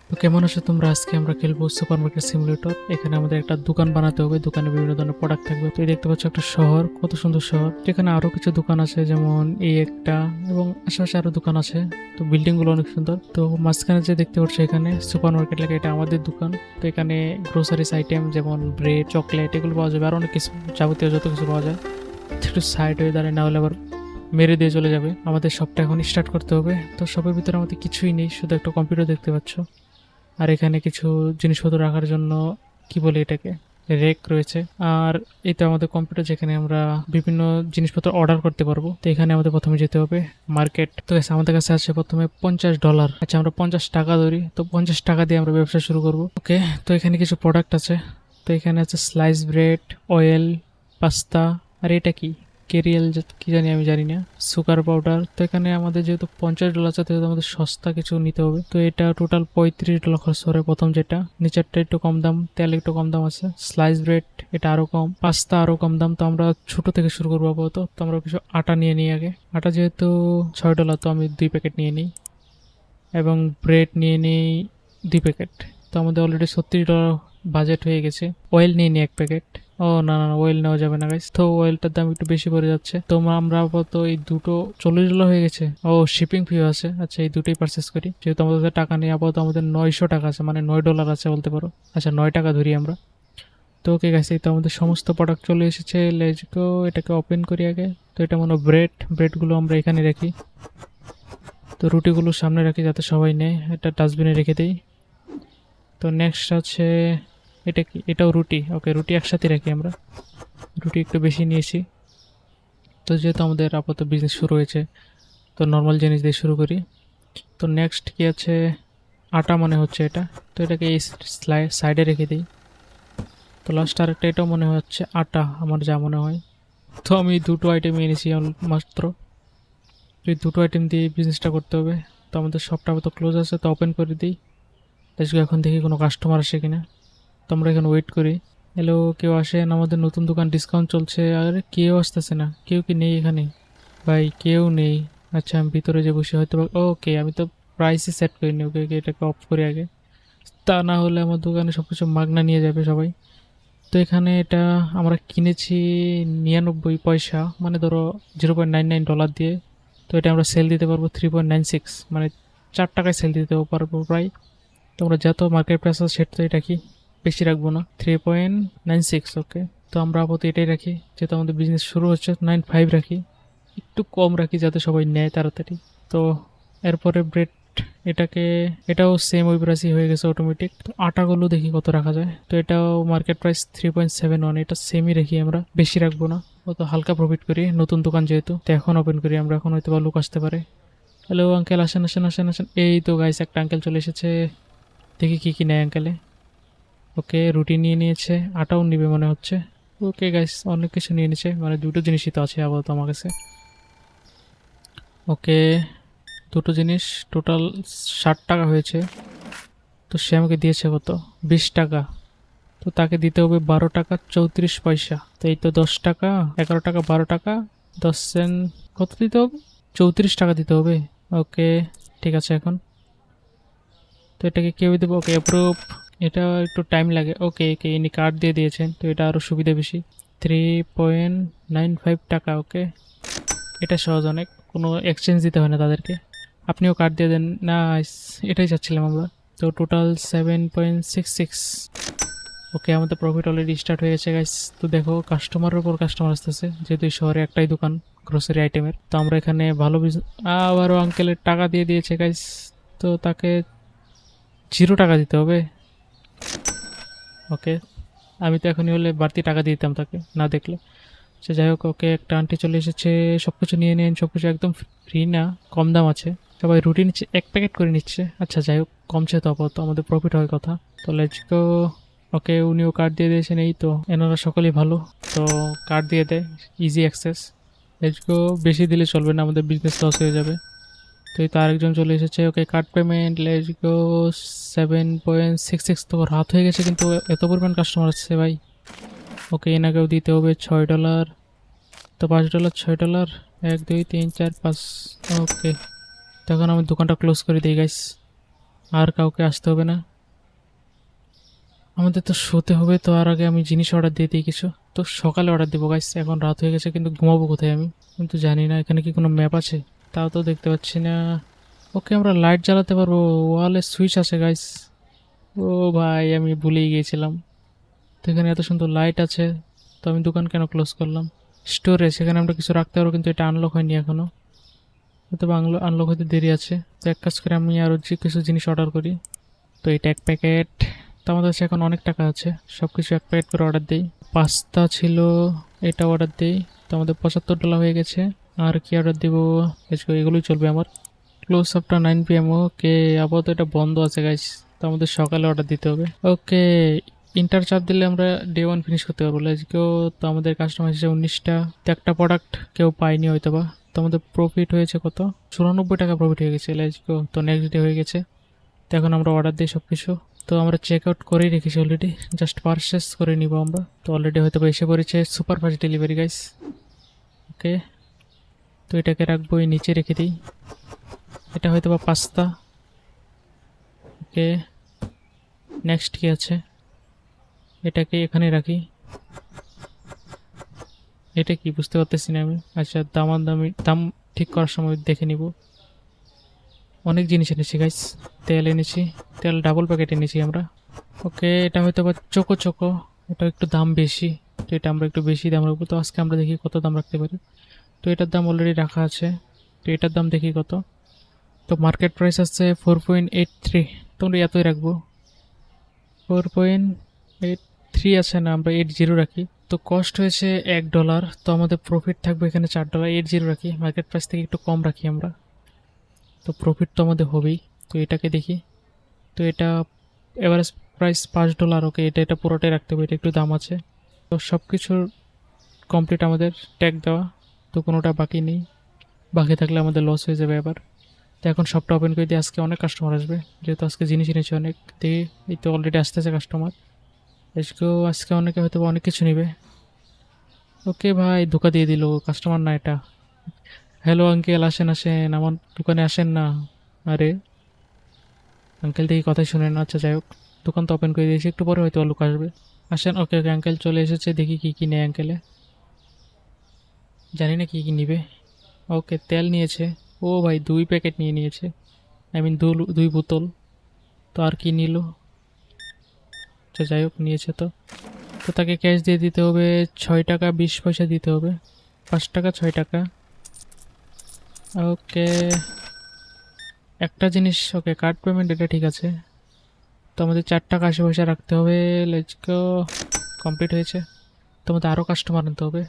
তো কেমন আছো তোমরা? আজকে আমরা খেলবো সুপারমার্কেট সিমুলেটর। এখানে আমাদের একটা দোকান বানাতে হবে, দোকানে বিভিন্ন ধরনের প্রোডাক্ট থাকবে। তো এই দেখতে পাচ্ছ একটা শহর, কত সুন্দর শহর। যেখানে আরো কিছু দোকান আছে, যেমন এই একটা, এবং আশেপাশে আরো দোকান আছে। তো বিল্ডিং গুলো অনেক সুন্দর। তো মাঝখানে যে দেখতে পাচ্ছ এখানে সুপারমার্কেট লাগে, এটা আমাদের দোকান। তো এখানে গ্রোসারিস আইটেম যেমন ব্রেড, চকলেট এগুলো পাওয়া যাবে, আর অনেক কিছু যাবতীয় যত কিছু পাওয়া যায়। একটু সাইড হয়ে দাঁড়ায়, না হলে আবার মেরে দিয়ে চলে যাবে। আমাদের সবটা এখন স্টার্ট করতে হবে। তো সবের ভিতরে আমাদের কিছুই নেই, শুধু একটা কম্পিউটার দেখতে পাচ্ছ। আর এখানে কিছু জিনিসপত্র রাখার জন্য কি বলে এটাকে, রেক রয়েছে। আর এই তো আমাদের কম্পিউটার, যেখানে আমরা বিভিন্ন জিনিসপত্র অর্ডার করতে পারবো। তো এখানে আমাদের প্রথমে যেতে হবে মার্কেট। তো guys, আমাদের কাছে আছে প্রথমে $50। আচ্ছা, আমরা 50 টাকা ধরি, তো 50 টাকা দিয়ে আমরা ব্যবসা শুরু করব। ওকে, তো এখানে কিছু প্রোডাক্ট আছে। তো এখানে আছে স্লাইস ব্রেড, অয়েল, পাস্তা, আর এটা কি কেরিয়াল কি জানি, আমি জানি না, সুগার পাউডার। তো এখানে আমাদের যেহেতু $50 আছে, যেহেতু আমাদের সস্তা কিছু নিতে হবে। তো এটা টোটাল $35 খরচ করে প্রথম যেটা। নিচেরটা একটু কম দাম, তেল একটু কম দাম আছে। স্লাইস ব্রেড এটা আরো কম, পাস্তা আরো কম দাম। তো আমরা ছোট থেকে শুরু করবো আপাতত। তো আমরা কিছু আটা নিয়ে নিই আগে। আটা যেহেতু $6, তো আমি 2 প্যাকেট নিয়ে নিই, এবং ব্রেড নিয়ে নিই 2 প্যাকেট। তো আমাদের অলরেডি $36 বাজেট হয়ে গেছে। অয়েল নিয়ে নিই 1 প্যাকেট। ও না না, অয়েল নেওয়া যাবে না গাইস, তো অয়েলটার দাম একটু বেশি পড়ে যাচ্ছে। তো আমরা আপাতত এই দুটো $40 হয়ে গেছে। ও, শিপিং ফি আছে। আচ্ছা, এই দুটোই পারচেস করি, যেহেতু আমাদের কাছে টাকা নেই। আপাতত আমাদের $900 আছে, মানে $9 আছে বলতে পারো। আচ্ছা, $9 ধরি আমরা। তো ওকে গাইস, এই তো আমাদের সমস্ত প্রোডাক্ট চলে এসেছে। লেটস গো, এটাকে ওপেন করি আগে। তো এটা মনে হয় ব্রেডগুলো আমরা এখানে রাখি। তো রুটিগুলো সামনে রাখি যাতে সবাই নেয়, এটা ডাস্টবিনে রেখে দিই। তো নেক্সট আছে এটা কি, এটাও রুটি। ওকে, রুটি একসাথে রাখি আমরা। রুটি একটু বেশি নিয়েছি। তো যেহেতু আমাদের আপাতত বিজনেস শুরু হয়েছে, তো নর্মাল জিনিস দিয়ে শুরু করি। তো নেক্সট কি আছে, আটা মনে হচ্ছে এটা। তো এটাকে এই সাইডে রেখে দিই। তো লাস্ট আরেকটা, এটাও মনে হচ্ছে আটা, আমার যা মনে হয়। তো আমি দুটো আইটেম এনেছি মাত্র। তো এই দুটো আইটেম দিয়ে বিজনেসটা করতে হবে। তো আমাদের শপটা তো ক্লোজ আছে, তো ওপেন করে দিই। এখন দেখি কোনো কাস্টমার আসে কিনা। তো আমরা এখানে ওয়েট করি। হ্যালো, কেউ আসেন? আমাদের নতুন দোকান, ডিসকাউন্ট চলছে। আরে কেউ আসতেছে না, কেউ কি নেই এখানে? ভাই কেউ নেই। আচ্ছা, আমি ভিতরে যে বসে হয়তো। ওকে, আমি তো প্রাইসই সেট করিনি। ওকে ওকে, এটাকে অফ করি আগে, তা না হলে আমার দোকানে সব কিছু মাগনা নিয়ে যাবে সবাই। তো এখানে এটা আমরা কিনেছি 99 পয়সা, মানে ধরো $0.99 দিয়ে। তো এটা আমরা সেল দিতে পারবো 3.96, মানে 4 টাকায় সেল দিতে পারবো প্রায়। তো আমরা যত মার্কেট প্রাইস আছে সেটাই রাখি, বেশি রাখবো না। 3.96। ওকে, তো আমরা আপাতত এটাই রাখি, যেহেতু আমাদের বিজনেস শুরু হচ্ছে। 95 রাখি, একটু কম রাখি যাতে সবাই নেয় তাড়াতাড়ি। তো এরপরে ব্রেড, এটাকে, এটাও সেম ওই প্রাইসই হয়ে গেছে অটোমেটিক। তো আটাগুলো দেখি কত রাখা যায়। তো এটাও মার্কেট প্রাইস 3.71, এটা সেমই রাখি আমরা, বেশি রাখবো না। অত হালকা প্রফিট করি, নতুন দোকান যেহেতু। তো এখন ওপেন করি আমরা, এখন হয়তো বা লোক আসতে পারে। হ্যালো আঙ্কেল, আসেন আসেন আসেন আসেন। এই তো গাইস, একটা আঙ্কেল চলে এসেছে। দেখি কি কি নেয় আঙ্কেলে। ওকে, রুটি নিয়ে নিয়েছে, আটাও নিবে মনে হচ্ছে। ওকে গাইস, অনেক কিছু নিয়ে নিয়েছে, মানে দুটো জিনিসই তো আছে আপাতত আমার কাছে। ওকে, দুটো জিনিস, টোটাল $60 হয়েছে। তো সে আমাকে দিয়েছে কত, $20। তো তাকে দিতে হবে $12.34। তো এই তো $10, $11, $12, 10 সেন্ট। কত দিতে হবে? $34 দিতে হবে। ওকে, ঠিক আছে। এখন তো এটাকে কেউ দেবো। ওকে, অ্যাপ্রুভ। এটা একটু টাইম লাগে। ওকে ওকে, ইনি কার্ড দিয়ে দিয়েছেন, তো এটা আরও সুবিধা বেশি। 3.95 টাকা। ওকে, এটা সহজ অনেক, কোনো এক্সচেঞ্জ দিতে হয় না তাদেরকে। আপনিও কার্ড দিয়ে দেন না, এটাই চাচ্ছিলাম আমরা। তো টোটাল 7.66। ওকে, আমাদের প্রফিট অলরেডি স্টার্ট হয়ে গেছে গাইস। তো দেখো, কাস্টমারের উপর কাস্টমার আসতেছে, যেহেতু এই শহরে একটাই দোকান গ্রোসারি আইটেমের। তো আমরা এখানে ভালো আবারও আঙ্কেলের টাকা দিয়ে দিয়েছে গাইস। তো তাকে $0 দিতে হবে। ওকে, আমি তো এখনই হলে বাড়তি টাকা দিয়ে দিতাম তাকে না দেখলে। সে যাই হোক, ওকে, একটা আন্টি চলে এসেছে। সব কিছু নিয়ে নিন, সব কিছু একদম ফ্রি না, কম দাম আছে। সবাই রুটি নিচ্ছে, 1 প্যাকেট করে নিচ্ছে। আচ্ছা যাই হোক, কমছে তো আপাতত, আমাদের প্রফিট হওয়ার কথা। তো লেটস গো। ওকে, উনিও কার্ড দিয়ে দিয়েছেন। এই তো এনারা সকলেই ভালো, তো কার্ড দিয়ে দেয়, ইজি অ্যাক্সেস। লেটস গো, বেশি দিলে চলবে না, আমাদের বিজনেস লস হয়ে যাবে। তো এই তো আরেকজন চলে এসেছে। ওকে, কার্ড পেমেন্ট, লেটস গো। 7.66। তো রাত হয়ে গেছে, কিন্তু এত পরিমাণ কাস্টমার আসছে ভাই। ওকে, এনাকেও দিতে হবে $6। তো $5, $6, 1 2 3 4 5। ওকে, তখন আমি দোকানটা ক্লোজ করে দিই গাইস। আর কাউকে আসতে হবে না, আমাদের তো শুতে হবে। তো আর আগে আমি জিনিস অর্ডার দিয়ে দিই কিছু। তো সকালে অর্ডার দেবো গাইস, এখন রাত হয়ে গেছে, কিন্তু ঘুমাবো কোথায় আমি? কিন্তু জানি না এখানে কি কোনো ম্যাপ আছে, তাও তো দেখতে পাচ্ছি না। ওকে, আমরা লাইট জ্বালাতে পারবো, ওয়ালে সুইচ আছে গাইস। ও ভাই, আমি ভুলেই গিয়েছিলাম। তো এখানে এত সুন্দর লাইট আছে, তো আমি দোকান কেন ক্লোজ করলাম? স্টোরেজ, এখানে আমরা কিছু রাখতে পারবো, কিন্তু এটা আনলক হয়নি এখনো, হয়তো আনলক হতে দেরি আছে। তো এক কাজ করে আমি আরও যে কিছু জিনিস অর্ডার করি। তো এটা এক প্যাকেট। তো আমাদের কাছে এখন অনেক টাকা আছে, সব কিছু এক প্যাকেট করে অর্ডার দিই। পাস্তা ছিল, এটা অর্ডার দিই। তো আমাদের $75 হয়ে গেছে। আর কি অর্ডার দিব? এগুলোই চলবে আমার। Close after 9 PM। ওকে, আপাতত এটা বন্ধ আছে গাইস, তো আমাদের সকালে অর্ডার দিতে হবে। ওকে, ইন্টার চাপ দিলে আমরা ডে 1 ফিনিশ করতে পারবো। কেউ তো আমাদের কাস্টমার হিসেবে 19টা, তো একটা প্রোডাক্ট কেউ পাইনি হয়তো বা। তো আমাদের প্রফিট হয়েছে কত? $94 প্রফিট হয়ে গেছে। তো নেক্সট ডে হয়ে গেছে। তো এখন আমরা অর্ডার দিই সব কিছু। তো আমরা চেক আউট করেই রেখেছি অলরেডি, জাস্ট পারচেস করে নিব আমরা। তো অলরেডি হয়তো এসে পড়েছে সুপার ফাস্ট ডেলিভারি গাইস। ওকে, তো এটাকে রাখবো, এই নিচে রেখে দিই। এটা হয়তো বা পাস্তা। ওকে, নেক্সট কি আছে? এটাকে এখানে রাখি। এটা কি বুঝতে পারতেছি না আমি। আচ্ছা, দাম ঠিক করার সময় দেখে নিব। অনেক জিনিস এনেছি গাইস, তেল এনেছি, তেল ডাবল প্যাকেট এনেছি আমরা। ওকে, এটা হয়তো বা চোকো চোকো, এটা একটু দাম বেশি, তো এটা আমরা একটু বেশি দাম রাখবো। তো আজকে আমরা দেখি কত দাম রাখতে পারি। তো এটার দাম অলরেডি রাখা আছে, তো এটার দাম দেখি কত। তো মার্কেট প্রাইস আছে 4.83, তো আমরা এতই রাখবো। 4.83 আছে না, আমরা 80 রাখি। তো কস্ট হয়েছে $1, তো আমাদের প্রফিট থাকবে এখানে $4। 80 রাখি, মার্কেট প্রাইস থেকে একটু কম রাখি আমরা। তো প্রফিট তো আমাদের হবেই। তো এটাকে দেখি। তো এটা এভারেজ প্রাইস $5। ওকে, এটা পুরোটাই রাখতে হবে, এটা একটু দাম আছে। তো সব কিছুর কমপ্লিট আমাদের ট্যাগ দেওয়া, তো কোনোটা বাকি নেই। বাকি থাকলে আমাদের লস হয়ে যাবে আবার। তো এখন শপটা ওপেন করে দিয়ে, আজকে অনেক কাস্টমার আসবে, যেহেতু আজকে জিনিস এনেছি অনেক। দেখি, এই তো অলরেডি আসতেছে কাস্টমার। আজকে অনেকে হয়তো অনেক কিছু নেবে। ওকে ভাই, ধোকা দিয়ে দিল, কাস্টমার না এটা। হ্যালো আঙ্কেল, আসেন আসেন, আমার দোকানে আসেন না। আরে আঙ্কেল দেখি কথাই শুনেন না। আচ্ছা যাই হোক, দোকান তো ওপেন করে দিয়েছি, একটু পরে হয়তো লোক আসবে। আসেন। ওকে ওকে, আঙ্কেল চলে এসেছে, দেখি কী কী নেয় আঙ্কেলে। জানি না কী কী নিবে। ওকে, তেল নিয়েছে। ও ভাই, 2 প্যাকেট নিয়ে নিয়েছে, আই মিন 2 বোতল। তো আর কি নিল? আচ্ছা যাই হোক, নিয়েছে তো। তো তাকে ক্যাশ দিয়ে দিতে হবে, $6.20 দিতে হবে। 5 টাকা, 6 টাকা। ওকে, একটা জিনিস, ওকে কার্ড পেমেন্ট, এটা ঠিক আছে। তো আমাদের $4.80 রাখতে হবে। লেটস গো, কমপ্লিট হয়েছে। তো আমাদের আরও কাস্টমার আনতে হবে।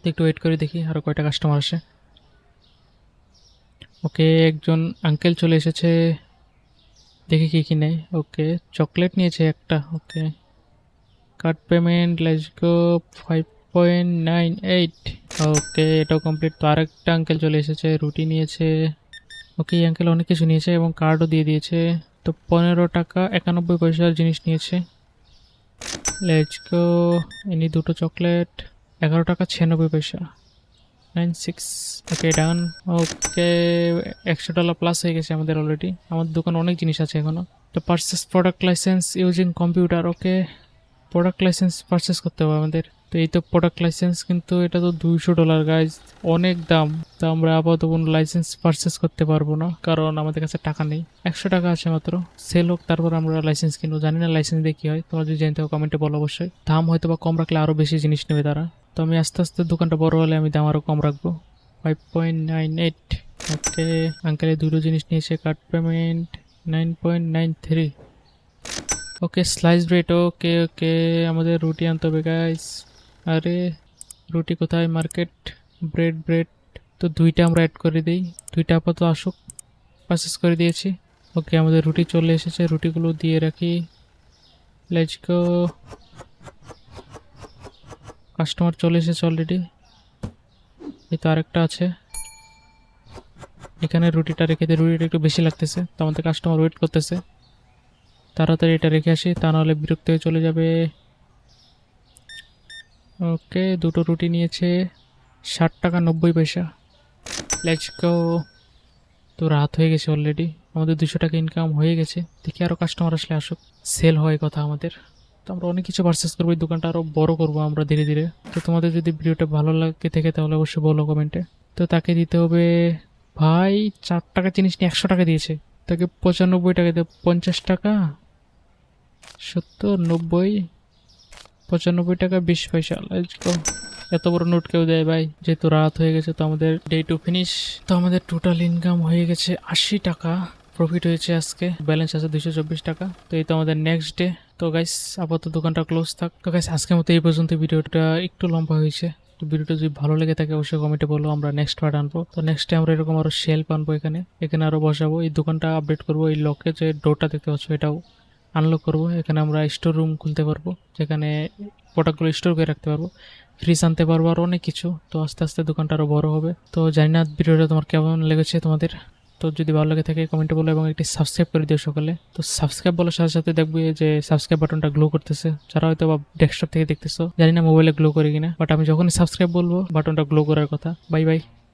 তো একটু ওয়েট করে দেখি আরও কয়টা কাস্টমার আসে। ওকে, একজন আঙ্কেল চলে এসেছে, দেখি কী কী নেয়। ওকে, চকলেট নিয়েছে একটা। ওকে, কার্ড পেমেন্ট, লেটস গো, 5.98। ওকে, এটাও কমপ্লিট। তো আরেকটা আঙ্কেল চলে এসেছে, রুটি নিয়েছে। ওকে, এই আঙ্কেল অনেক কিছু নিয়েছে এবং কার্ডও দিয়ে দিয়েছে। তো $15.91 জিনিস নিয়েছে। লেটস গো, ইনি 2টো চকলেট, $11.96। 96। ওকে, ডান। ওকে, $100 প্লাস হয়ে গেছে আমাদের অলরেডি। আমাদের দোকানে অনেক জিনিস আছে এখনও। তো purchase product license using computer. Okay, product license purchase করতে হবে আমাদের। তো এই তো প্রোডাক্ট লাইসেন্স, কিন্তু এটা তো $200 গাইজ, অনেক দাম। তো আমরা আপাতত কোনো লাইসেন্স পারচেস করতে পারবো না, কারণ আমাদের কাছে টাকা নেই। $100 আছে মাত্র। সেল হোক, তারপর আমরা লাইসেন্স কিনবো। জানি না লাইসেন্স দিয়ে কী হয়, তোমরা যদি জানতে কমেন্টে বলো অবশ্যই। দাম হয়তো বা কম রাখলে আরও বেশি জিনিস নেবে তারা। তো আমি আস্তে আস্তে দোকানটা বড় হলে আমি দাম আরও কম রাখবো। 5.98। ওকে, আঙ্কেলে 2টো জিনিস নিয়েছে, কার্ড পেমেন্ট 9.93। ওকে, স্লাইস ব্রেড। ওকে ওকে, আমাদের রুটি আনতে হবে গাইস। আরে রুটি কোথায়? Market, bread bread. তো 2টা আমরা অ্যাড করে দিই, 2টা আপাতত আসুক। পারচেস করে দিয়েছি। ওকে, আমাদের রুটি চলে এসেছে, রুটিগুলো দিয়ে রাখি। লেটস গো, কাস্টমার চলে এসেছে অলরেডি। এই তো আরেকটা আছে, এখানে রুটিটা রেখে দিই, রুটিটা একটু বেশি লাগতেছে, তো আমাদের কাস্টমার ওয়েট করতেছে। তাড়াতাড়ি এটা রেখে আসি, তা নাহলে বিরক্ত হয়ে চলে যাবে। ওকে, 2টো রুটি নিয়েছে, $60.90। Let's go. তো তো রাত হয়ে গেছে অলরেডি, আমাদের 200 টাকা ইনকাম হয়ে গেছে। দেখি আরও কাস্টমার আসলে আসুক, সেল হয় কথা আমাদের। তো আমরা অনেক কিছু পারচেস করবো, এই দোকানটা আরও বড় করবো আমরা ধীরে ধীরে। তো তোমাদের যদি ভিডিওটা ভালো লাগে থাকে তাহলে অবশ্যই বলো কমেন্টে। তো তাকে দিতে হবে ভাই 4 টাকা জিনিস নিয়ে 100 টাকা দিয়েছে, তাকে 95 টাকা দিয়ে 50 টাকা 70 90 95 টাকা 20 পয়সা। Let's go। এত বড় নোট কেউ দেয় ভাই? যেহেতু রাত হয়ে গেছে তো আমাদের ডে টু ফিনিশ। তো আমাদের টোটাল ইনকাম হয়ে গেছে 80 টাকা, প্রফিট হয়েছে আজকে, ব্যালেন্স আছে 224 টাকা। তো এই তো আমাদের নেক্সট ডে। তো গাইস আপাতত দোকানটা ক্লোজ থাক। তো গাইস আজকের মতো এই পর্যন্ত, ভিডিওটা একটু লম্বা হয়েছে। তো ভিডিওটা যদি ভালো লেগে থাকে অবশ্যই কমেন্টে বলো, আমরা নেক্সট পার্ট আনবো। তো নেক্সটে আমরা এরকম আরো শেল্ফ আনবো, এখানে আরো বসাবো, এই দোকানটা আপডেট করবো। এই লকে যে ডোরটা দেখতে পাচ্ছ এটাও আনলক করবো। এখানে আমরা স্টোর রুম খুলতে পারবো, যেখানে প্রোডাক্টগুলো স্টোর করে রাখতে পারবো, ফ্রিজ আনতে পারবো, আর অনেক কিছু। তো আস্তে আস্তে দোকানটা আরও বড় হবে। তো জানি না ভিডিওটা তোমার কেমন লেগেছে তোমাদের। তো যদি ভালো লাগে থাকে কমেন্টে বলো এবং একটি সাবস্ক্রাইব করে দিও সকলে। তো সাবস্ক্রাইব বলার সাথে সাথে দেখবে যে সাবস্ক্রাইব বাটনটা গ্লো করতেছে, যারা হয়তো বা ডেস্কটপ থেকে দেখতেছো, জানি না মোবাইলে গ্লো করে কিনা, বাট আমি যখনই সাবস্ক্রাইব বলবো বাটনটা গ্লো করার কথা। Bye bye.